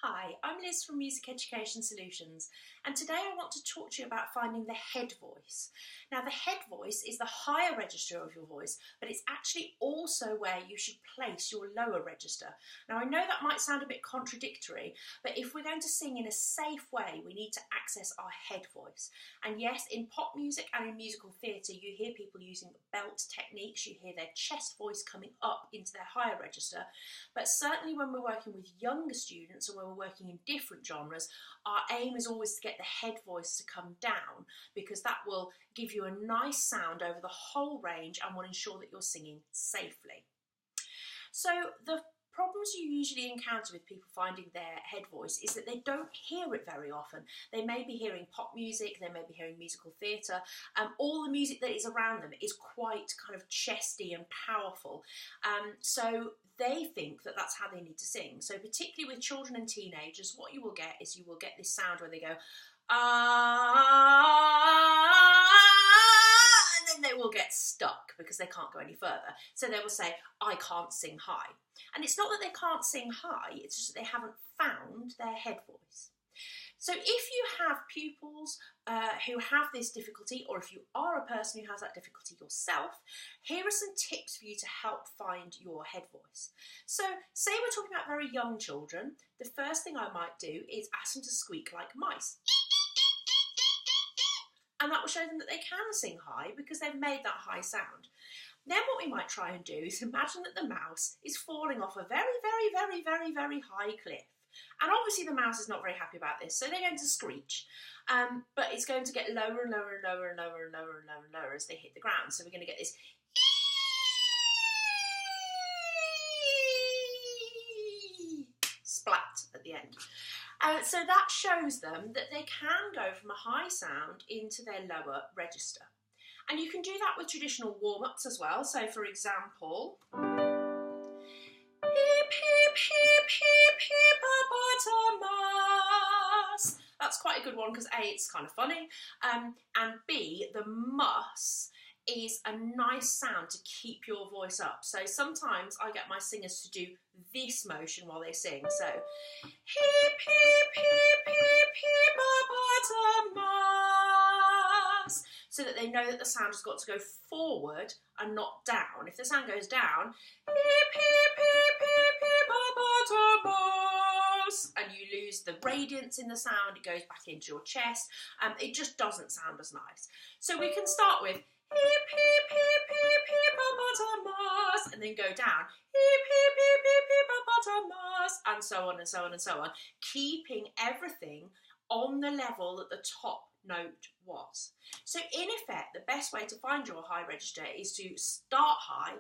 Hi, I'm Liz from Music Education Solutions, and today I want to talk to you about finding the head voice. Now, the head voice is the higher register of your voice, but it's actually also where you should place your lower register. Now, I know that might sound a bit contradictory, but if we're going to sing in a safe way, we need to access our head voice. And yes, in pop music and in musical theatre, you hear people using belt techniques, you hear their chest voice coming up into their higher register, but certainly when we're working with younger students or when we're working in different genres, our aim is always to get the head voice to come down, because that will give you a nice sound over the whole range and will ensure that you're singing safely. So the problems you usually encounter with people finding their head voice is that they don't hear it very often. They may be hearing pop music, they may be hearing musical theatre, all the music that is around them is quite kind of chesty and powerful. So they think that that's how they need to sing. So particularly with children and teenagers, what you will get is you will get this sound where they go, and then they will get stuck because they can't go any further. So they will say, I can't sing high. And it's not that they can't sing high, it's just that they haven't found their head voice. So if you have pupils who have this difficulty, or if you are a person who has that difficulty yourself, here are some tips for you to help find your head voice. So say we're talking about very young children, the first thing I might do is ask them to squeak like mice. And that will show them that they can sing high because they've made that high sound. Then what we might try and do is imagine that the mouse is falling off a very, very, very, very, very high cliff. And obviously the mouse is not very happy about this, so they're going to screech. But it's going to get lower and lower and lower and lower and lower and lower and lower as they hit the ground. So we're going to get this splat at the end. So that shows them that they can go from a high sound into their lower register. And you can do that with traditional warm-ups as well. So for example, hip, hip, hip, hip, hippopotamus. That's quite a good one because A, it's kind of funny, and B, the mus is a nice sound to keep your voice up. So sometimes I get my singers to do this motion while they sing. So hip, hip, hip, hip, hippopotamus. So that they know that the sound has got to go forward and not down. If the sound goes down, hip, hip, hip, hip, hippopotamus, and you lose the radiance in the sound, it goes back into your chest, it just doesn't sound as nice. So we can start with hip, hip, hip, hip, hippopotamus, and then go down, hip, hip, hip, hip, hippopotamus, and so on and so on and so on, keeping everything on the level that the top note was. So in effect, the best way to find your high register is to start high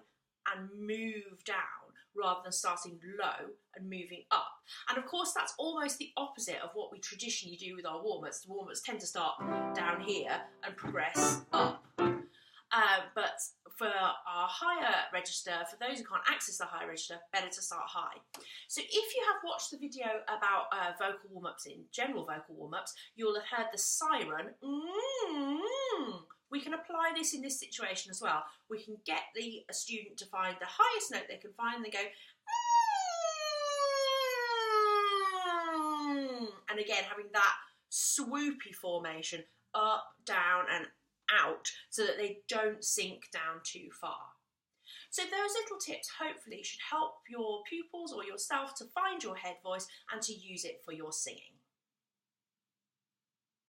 and move down, rather than starting low and moving up. And of course, that's almost the opposite of what we traditionally do with our warm-ups. The warm-ups tend to start down here and progress up. But for our higher register, for those who can't access the high register, better to start high. So if you have watched the video about vocal warm-ups in general vocal warm-ups, you'll have heard the siren. We can apply this in this situation as well. We can get a student to find the highest note they can find and they go, and again having that swoopy formation up, down and out so that they don't sink down too far. So those little tips hopefully should help your pupils or yourself to find your head voice and to use it for your singing.